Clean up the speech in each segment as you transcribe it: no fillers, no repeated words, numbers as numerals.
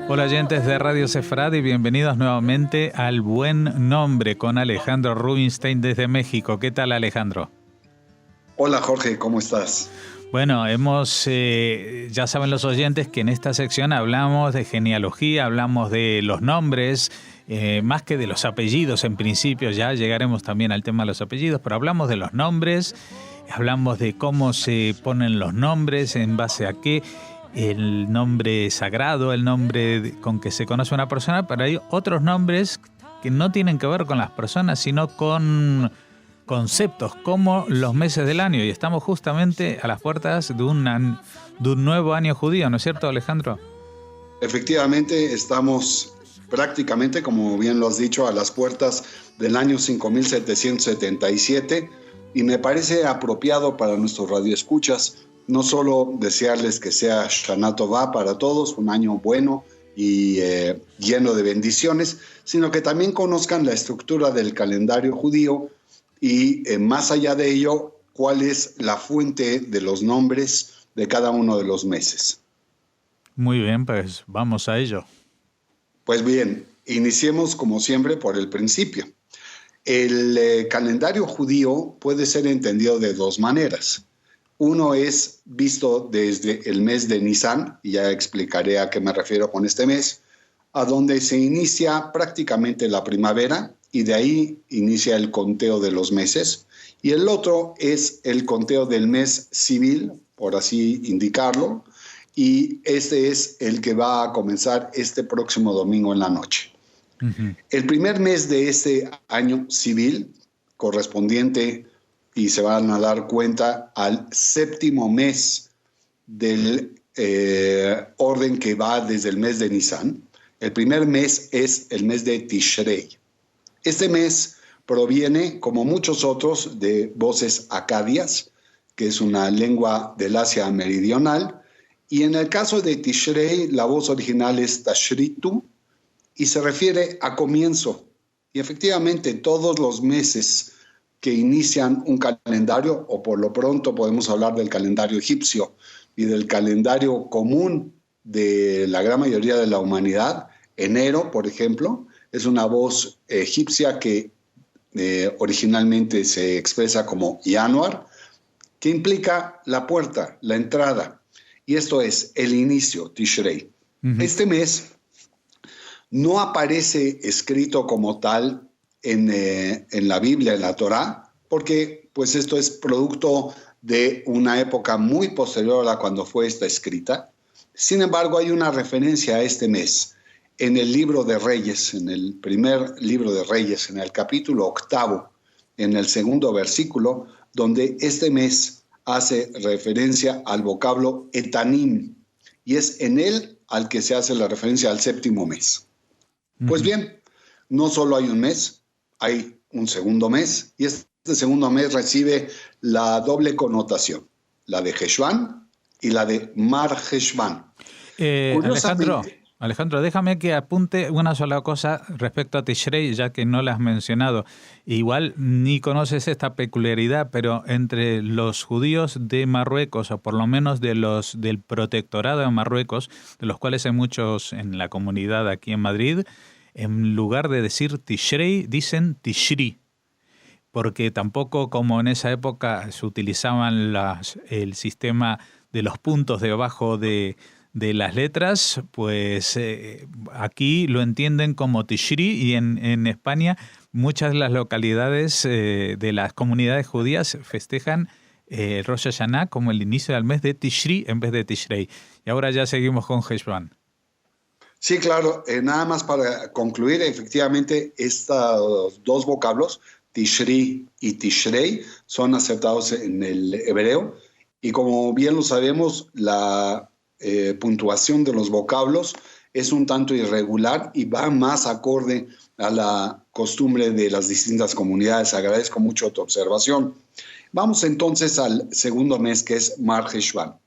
Hola oyentes de Radio Sefrad y bienvenidos nuevamente al Buen Nombre con Alejandro Rubinstein desde México. ¿Qué tal, Alejandro? Hola Jorge, ¿cómo estás? Bueno, ya saben los oyentes que en esta sección hablamos de genealogía, hablamos de los nombres, más que de los apellidos en principio, ya llegaremos también al tema de los apellidos, pero hablamos de los nombres, hablamos de cómo se ponen los nombres, en base a qué, el nombre sagrado, el nombre con que se conoce a una persona, pero hay otros nombres que no tienen que ver con las personas, sino con conceptos como los meses del año, y estamos justamente a las puertas de un nuevo año judío, ¿no es cierto, Alejandro? Efectivamente, estamos prácticamente, como bien lo has dicho, a las puertas del año 5777, y me parece apropiado para nuestros radioescuchas no solo desearles que sea Shana Tová para todos, un año bueno y lleno de bendiciones, sino que también conozcan la estructura del calendario judío y más allá de ello, cuál es la fuente de los nombres de cada uno de los meses. Muy bien, pues vamos a ello. Pues bien, iniciemos como siempre por el principio. El calendario judío puede ser entendido de dos maneras. Uno es visto desde el mes de Nisan, y ya explicaré a qué me refiero con este mes, a donde se inicia prácticamente la primavera, y de ahí inicia el conteo de los meses. Y el otro es el conteo del mes civil, por así indicarlo, y este es el que va a comenzar este próximo domingo en la noche. Uh-huh. El primer mes de este año civil, correspondiente, y se van a dar cuenta, al séptimo mes del orden que va desde el mes de Nisan. El primer mes es el mes de Tishrei. Este mes proviene, como muchos otros, de voces acadias, que es una lengua del Asia meridional, y en el caso de Tishrei, la voz original es Tashritu, y se refiere a comienzo. Y efectivamente, todos los meses que inician un calendario, o por lo pronto podemos hablar del calendario egipcio y del calendario común de la gran mayoría de la humanidad, enero, por ejemplo, es una voz egipcia que originalmente se expresa como Yanuar, que implica la puerta, la entrada, y esto es el inicio, Tishrei. Uh-huh. Este mes no aparece escrito como tal en la Biblia, en la Torá, porque pues esto es producto de una época muy posterior a cuando fue esta escrita. Sin embargo, hay una referencia a este mes en el libro de Reyes, en el primer libro de Reyes, en el capítulo 8, en el segundo versículo, donde este mes hace referencia al vocablo etanim, y es en él al que se hace la referencia al séptimo mes. Uh-huh. Pues bien, no solo hay un mes, hay un segundo mes, y este segundo mes recibe la doble connotación, la de Heshvan y la de Mar Heshvan. Alejandro, déjame que apunte una sola cosa respecto a Tishrei, ya que no la has mencionado. Igual ni conoces esta peculiaridad, pero entre los judíos de Marruecos, o por lo menos del protectorado de Marruecos, de los cuales hay muchos en la comunidad aquí en Madrid, en lugar de decir Tishrei, dicen Tishri, porque tampoco, como en esa época se utilizaban el sistema de los puntos debajo de las letras, pues aquí lo entienden como Tishri, y en España muchas de las localidades de las comunidades judías festejan Rosh Hashanah como el inicio del mes de Tishri en vez de Tishrei. Y ahora ya seguimos con Heshvan. Sí, claro. Nada más para concluir, efectivamente, estos dos vocablos, Tishri y Tishrei, son aceptados en el hebreo. Y como bien lo sabemos, la puntuación de los vocablos es un tanto irregular y va más acorde a la costumbre de las distintas comunidades. Agradezco mucho tu observación. Vamos entonces al segundo mes, que es Mar Heshvan.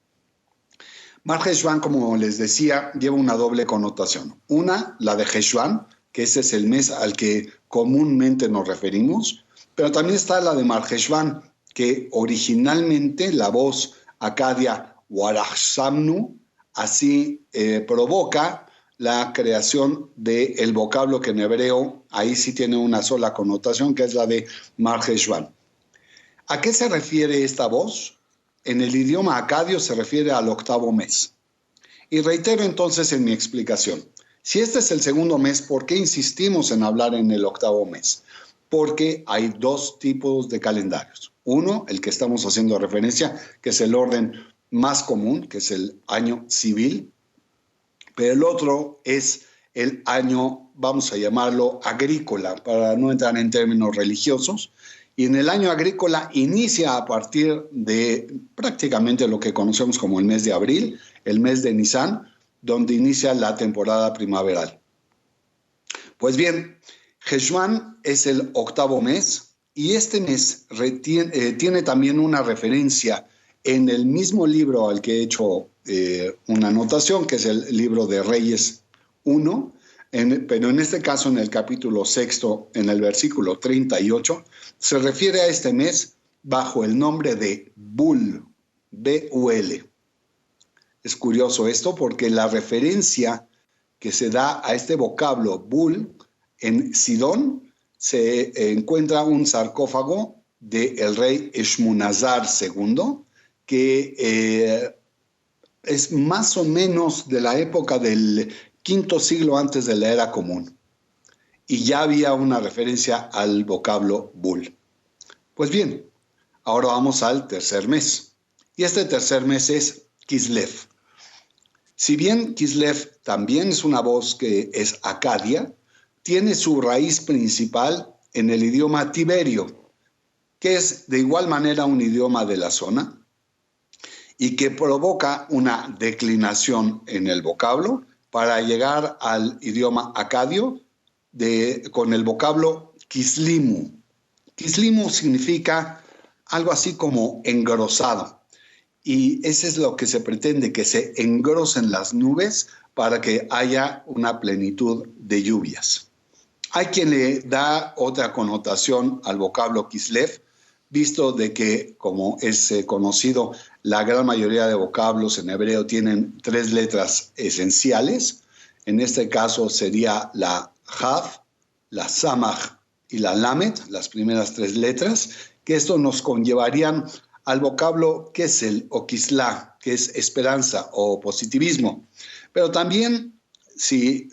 Mar Heshvan, como les decía, lleva una doble connotación. Una, la de Heshvan, que ese es el mes al que comúnmente nos referimos, pero también está la de Mar Heshvan, que originalmente la voz acadia Warachsamnu, así provoca la creación del vocablo que en hebreo ahí sí tiene una sola connotación, que es la de Mar Heshvan. ¿A qué se refiere esta voz? En el idioma acadio se refiere al octavo mes. Y reitero entonces en mi explicación. Si este es el segundo mes, ¿por qué insistimos en hablar en el octavo mes? Porque hay dos tipos de calendarios. Uno, el que estamos haciendo referencia, que es el orden más común, que es el año civil. Pero el otro es el año, vamos a llamarlo agrícola, para no entrar en términos religiosos. Y en el año agrícola inicia a partir de prácticamente lo que conocemos como el mes de abril, el mes de Nisan, donde inicia la temporada primaveral. Pues bien, Heshvan es el octavo mes y este mes tiene también una referencia en el mismo libro al que he hecho una anotación, que es el libro de Reyes 1, pero en este caso en el capítulo 6, en el versículo 38, se refiere a este mes bajo el nombre de Bul, B-U-L. Es curioso esto porque la referencia que se da a este vocablo Bul, en Sidón se encuentra un sarcófago del rey Eshmunazar II, que es más o menos de la época del quinto siglo antes de la era común. Y ya había una referencia al vocablo Bul. Pues bien, ahora vamos al tercer mes. Y este tercer mes es Kislev. Si bien Kislev también es una voz que es acadia, tiene su raíz principal en el idioma tiberio, que es de igual manera un idioma de la zona y que provoca una declinación en el vocablo para llegar al idioma acadio con el vocablo Kislimu. Kislimu significa algo así como engrosado. Y eso es lo que se pretende, que se engrosen las nubes para que haya una plenitud de lluvias. Hay quien le da otra connotación al vocablo Kislev, visto de que, como es conocido, la gran mayoría de vocablos en hebreo tienen tres letras esenciales. En este caso sería la Hav, la Samach y la Lamed, las primeras tres letras, que esto nos conllevarían al vocablo Kesel o Kisla, que es esperanza o positivismo. Pero también, si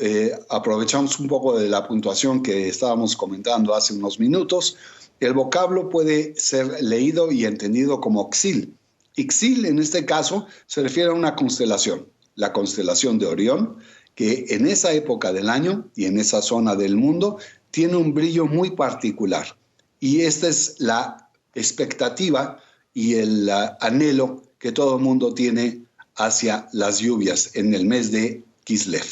aprovechamos un poco de la puntuación que estábamos comentando hace unos minutos, el vocablo puede ser leído y entendido como Xil. Xil, en este caso, se refiere a una constelación, la constelación de Orión, que en esa época del año y en esa zona del mundo tiene un brillo muy particular. Y esta es la expectativa y el anhelo que todo el mundo tiene hacia las lluvias en el mes de Kislev.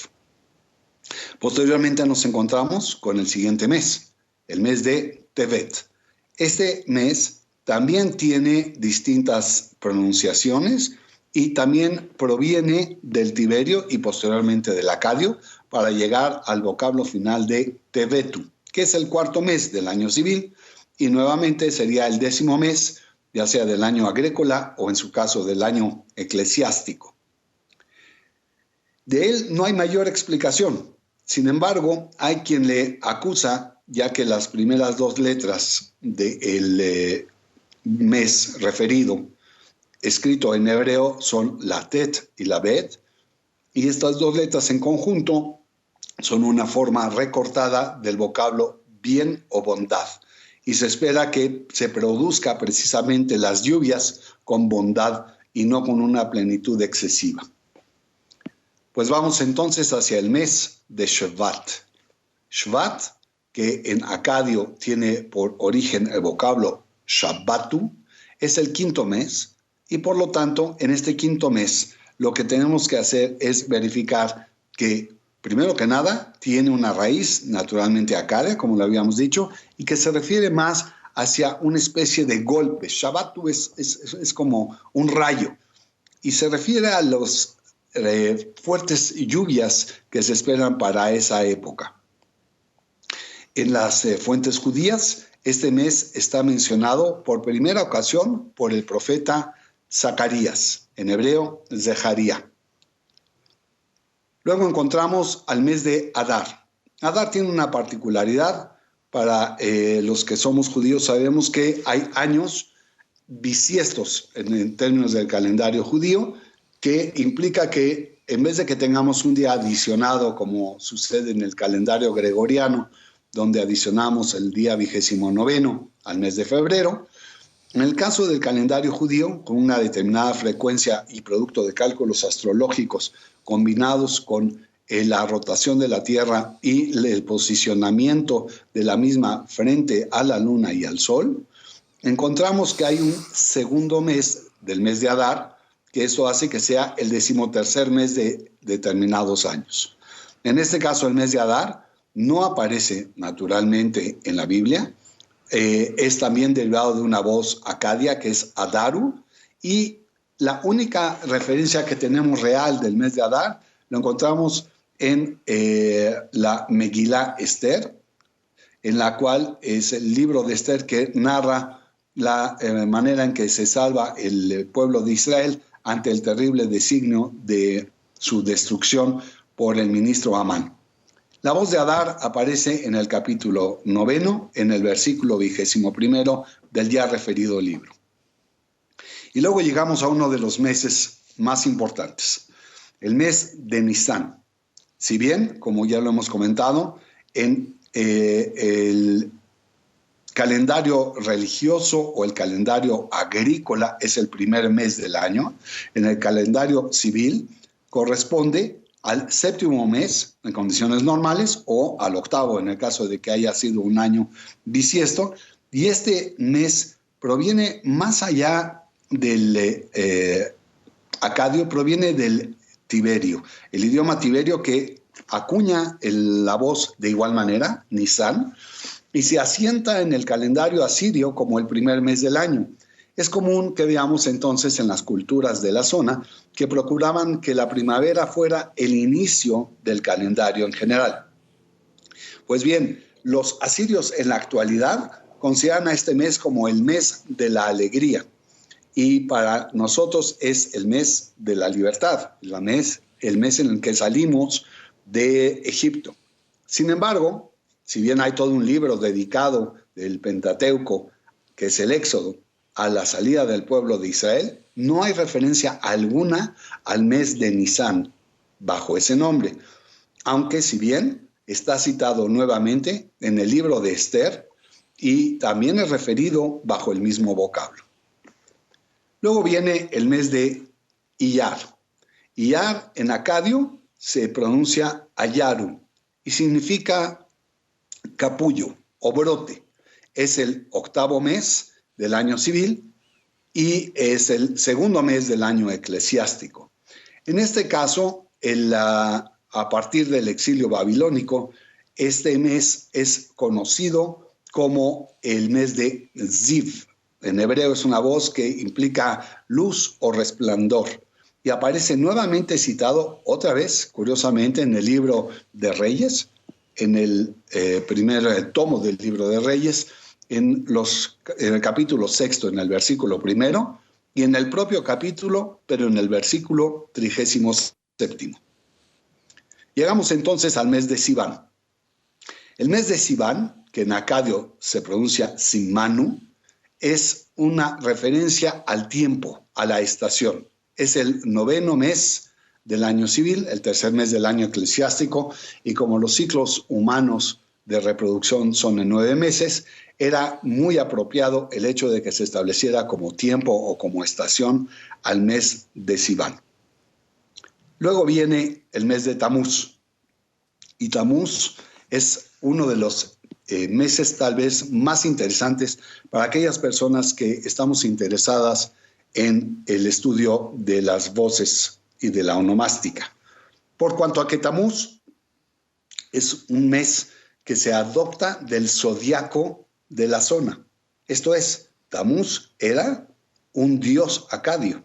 Posteriormente nos encontramos con el siguiente mes, el mes de Tevet. Este mes también tiene distintas pronunciaciones y también proviene del tiberio y posteriormente del acadio para llegar al vocablo final de Tevetu, que es el cuarto mes del año civil y nuevamente sería el 10º mes, ya sea del año agrícola o en su caso del año eclesiástico. De él no hay mayor explicación. Sin embargo, hay quien le acusa, ya que las primeras dos letras del mes referido, escrito en hebreo, son la Tet y la Bet, y estas dos letras en conjunto son una forma recortada del vocablo bien o bondad. Y se espera que se produzca precisamente las lluvias con bondad y no con una plenitud excesiva. Pues vamos entonces hacia el mes de Shvat. Shvat, que en acadio tiene por origen el vocablo Shabbatu, es el quinto mes y por lo tanto en este quinto mes lo que tenemos que hacer es verificar que primero que nada tiene una raíz naturalmente acadia, como lo habíamos dicho, y que se refiere más hacia una especie de golpe. Shabbatu es como un rayo y se refiere a los fuertes lluvias que se esperan para esa época. En las fuentes judías, este mes está mencionado por primera ocasión por el profeta Zacarías. en hebreo Zeharía. Luego encontramos al mes de Adar. Adar tiene una particularidad. Para los que somos judíos sabemos que hay años bisiestos en términos del calendario judío, que implica que en vez de que tengamos un día adicionado, como sucede en el calendario gregoriano, donde adicionamos el día 29 al mes de febrero, en el caso del calendario judío, con una determinada frecuencia y producto de cálculos astrológicos combinados con la rotación de la Tierra y el posicionamiento de la misma frente a la Luna y al Sol, encontramos que hay un segundo mes del mes de Adar, que eso hace que sea el 13º mes de determinados años. En este caso, el mes de Adar no aparece naturalmente en la Biblia, es también derivado de una voz acadia que es Adaru, y la única referencia que tenemos real del mes de Adar lo encontramos en la Megilá Esther, en la cual es el libro de Esther que narra la manera en que se salva el pueblo de Israel ante el terrible designio de su destrucción por el ministro Amán. La voz de Adar aparece en el capítulo 9, en el versículo 21 del ya referido libro. Y luego llegamos a uno de los meses más importantes, el mes de Nisán. Si bien, como ya lo hemos comentado, en el calendario religioso o el calendario agrícola es el primer mes del año, en el calendario civil corresponde al 7º mes en condiciones normales o al 8º en el caso de que haya sido un año bisiesto, y este mes proviene más allá del acadio, proviene del tiberio, el idioma tiberio que acuña la voz de igual manera, Nisan, y se asienta en el calendario asirio como el primer mes del año. Es común que veamos entonces en las culturas de la zona que procuraban que la primavera fuera el inicio del calendario en general. Pues bien, los asirios en la actualidad consideran a este mes como el mes de la alegría, y para nosotros es el mes de la libertad, el mes en el que salimos de Egipto. Sin embargo, si bien hay todo un libro dedicado del Pentateuco, que es el Éxodo, a la salida del pueblo de Israel, no hay referencia alguna al mes de Nisán bajo ese nombre, aunque si bien está citado nuevamente en el libro de Esther y también es referido bajo el mismo vocablo. Luego viene el mes de Iyar. Iyar en acadio se pronuncia Ayaru y significa capullo o brote. Es el 8º mes del año civil y es el 2º mes del año eclesiástico. En este caso, a partir del exilio babilónico, este mes es conocido como el mes de Ziv. En hebreo es una voz que implica luz o resplandor y aparece nuevamente citado otra vez, curiosamente, en el libro de Reyes, en el primer tomo del libro de Reyes, en el capítulo 6, en el versículo 1, y en el propio capítulo, pero en el versículo 37. Llegamos entonces al mes de Sivan. El mes de Sivan, que en acadio se pronuncia Simanu, es una referencia al tiempo, a la estación. Es el 9º mes del año civil, el 3er mes del año eclesiástico, y como los ciclos humanos de reproducción son en 9 meses, era muy apropiado el hecho de que se estableciera como tiempo o como estación al mes de Sivan. Luego viene el mes de Tamuz, y Tamuz es uno de los meses tal vez más interesantes para aquellas personas que estamos interesadas en el estudio de las voces y de la onomástica. Por cuanto a que Tamuz es un mes que se adopta del zodiaco de la zona. Esto es, Tamuz era un dios acadio.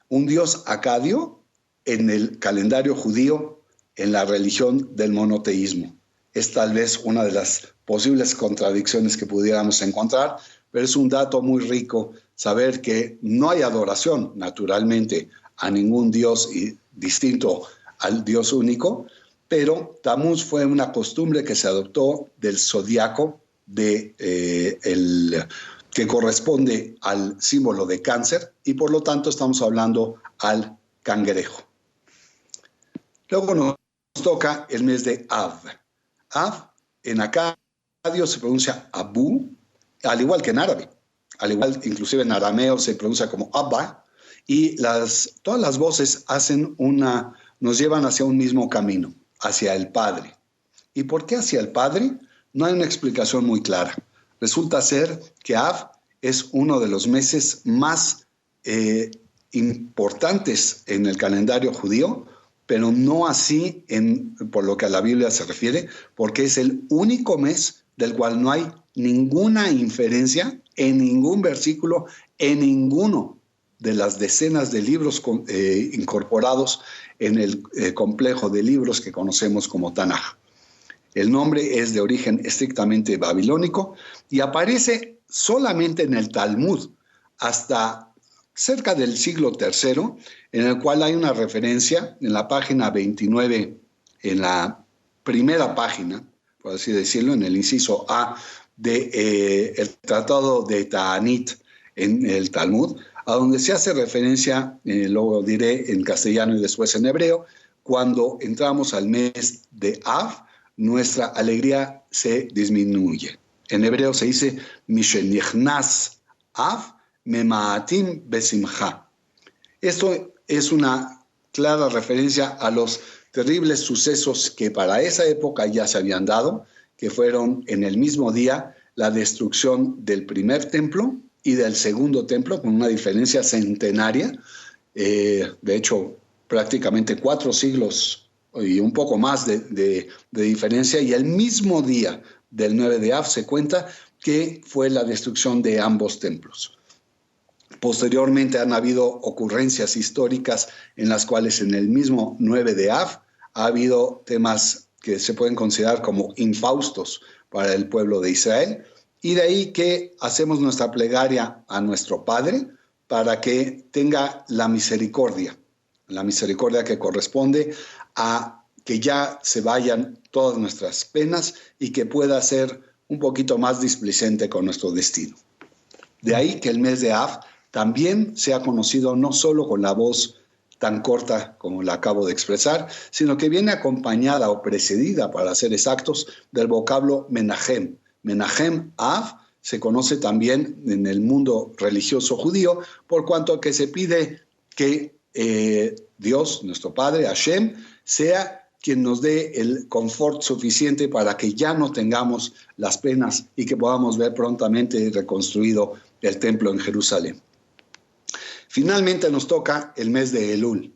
Un dios acadio en el calendario judío, en la religión del monoteísmo. Es tal vez una de las posibles contradicciones que pudiéramos encontrar, pero es un dato muy rico saber que no hay adoración, naturalmente, a ningún Dios distinto al Dios único, pero Tammuz fue una costumbre que se adoptó del zodiaco que corresponde al símbolo de Cáncer, y por lo tanto estamos hablando al cangrejo. Luego nos toca el mes de Av. Av en acadio se pronuncia Abu, al igual que en árabe. Al igual, inclusive en arameo se pronuncia como Abba, y todas las voces nos llevan hacia un mismo camino, hacia el Padre. ¿Y por qué hacia el Padre? No hay una explicación muy clara. Resulta ser que Av es uno de los meses más importantes en el calendario judío, pero no así por lo que a la Biblia se refiere, porque es el único mes del cual no hay ninguna inferencia en ningún versículo, en ninguno de las decenas de libros incorporados en el complejo de libros que conocemos como Tanaj. El nombre es de origen estrictamente babilónico y aparece solamente en el Talmud hasta cerca del siglo III, en el cual hay una referencia en la página 29, en la primera página, por así decirlo, en el inciso A del Tratado de Ta'anit en el Talmud, a donde se hace referencia, lo diré en castellano y después en hebreo, cuando entramos al mes de Av, nuestra alegría se disminuye. En hebreo se dice, Mishenichnas Av memaatim besimcha. Esto es una clara referencia a los terribles sucesos que para esa época ya se habían dado, que fueron en el mismo día la destrucción del primer templo y del segundo templo, con una diferencia centenaria, de hecho prácticamente 4 siglos y un poco más de diferencia, y el mismo día del 9 de Av se cuenta que fue la destrucción de ambos templos. Posteriormente han habido ocurrencias históricas en las cuales en el mismo 9 de Av ha habido temas que se pueden considerar como infaustos para el pueblo de Israel, y de ahí que hacemos nuestra plegaria a nuestro Padre para que tenga la misericordia que corresponde a que ya se vayan todas nuestras penas y que pueda ser un poquito más displicente con nuestro destino. De ahí que el mes de Av también sea conocido no solo con la voz tan corta como la acabo de expresar, sino que viene acompañada o precedida, para ser exactos, del vocablo Menahem. Menahem Av se conoce también en el mundo religioso judío, por cuanto que se pide que Dios, nuestro Padre, Hashem, sea quien nos dé el confort suficiente para que ya no tengamos las penas y que podamos ver prontamente reconstruido el templo en Jerusalén. Finalmente nos toca el mes de Elul.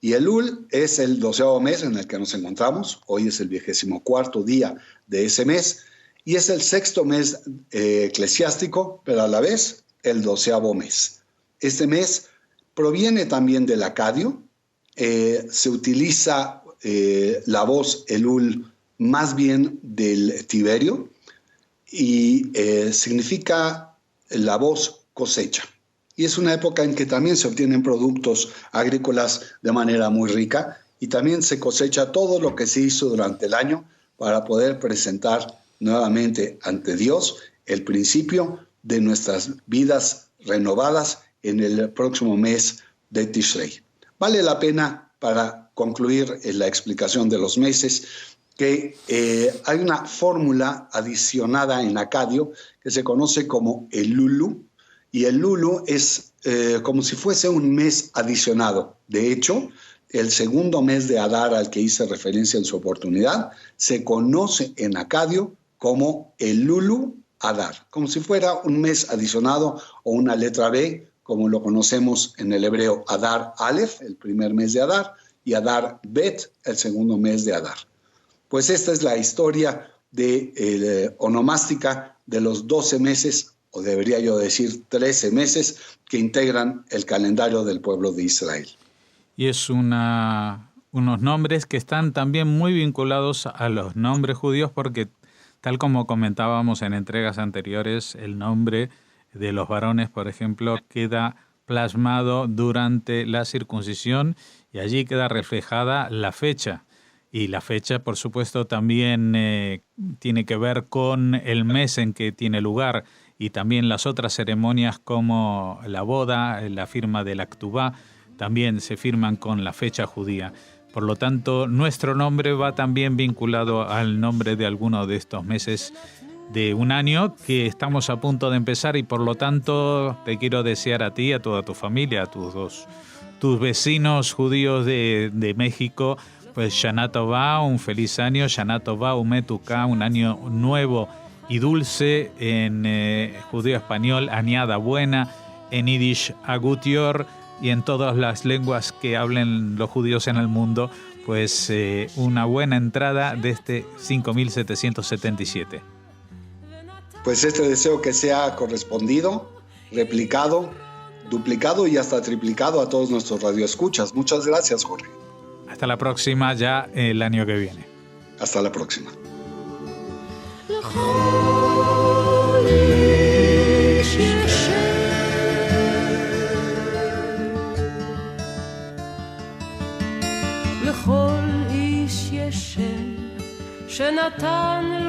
Y Elul es el 12º mes en el que nos encontramos. Hoy es el 24º día de ese mes. Y es el 6º mes eclesiástico, pero a la vez el 12º mes. Este mes proviene también del acadio. Se utiliza la voz Elul más bien del Tiberio y significa la voz cosecha. Y es una época en que también se obtienen productos agrícolas de manera muy rica y también se cosecha todo lo que se hizo durante el año para poder presentar nuevamente ante Dios el principio de nuestras vidas renovadas en el próximo mes de Tishrei. Vale la pena, para concluir la explicación de los meses, que hay una fórmula adicionada en acadio que se conoce como el Lulu, y el Lulu es como si fuese un mes adicionado. De hecho, el segundo mes de Adar, al que hice referencia en su oportunidad, se conoce en acadio como el Lulu Adar, como si fuera un mes adicionado o una letra B, como lo conocemos en el hebreo Adar Aleph, el primer mes de Adar, y Adar Bet, el segundo mes de Adar. Pues esta es la historia onomástica de los 12 meses, o debería yo decir 13 meses, que integran el calendario del pueblo de Israel. Y es una unos nombres que están también muy vinculados a los nombres judíos porque, tal como comentábamos en entregas anteriores, el nombre de los varones, por ejemplo, queda plasmado durante la circuncisión y allí queda reflejada la fecha. Y la fecha, por supuesto, también tiene que ver con el mes en que tiene lugar y también las otras ceremonias como la boda, la firma del Aktubá, también se firman con la fecha judía. Por lo tanto, nuestro nombre va también vinculado al nombre de alguno de estos meses de un año que estamos a punto de empezar y por lo tanto te quiero desear a ti, a toda tu familia, a tus vecinos judíos de México, pues Shana Tová, un feliz año, Shana Tová, Umetuká, un año nuevo y dulce, en judío español, Añada Buena, en Yiddish Agutior, y en todas las lenguas que hablen los judíos en el mundo, pues una buena entrada de este 5777. Pues este deseo que sea correspondido, replicado, duplicado y hasta triplicado a todos nuestros radioescuchas. Muchas gracias, Jorge. Hasta la próxima, ya el año que viene. Hasta la próxima. לכל איש יש שם שנתן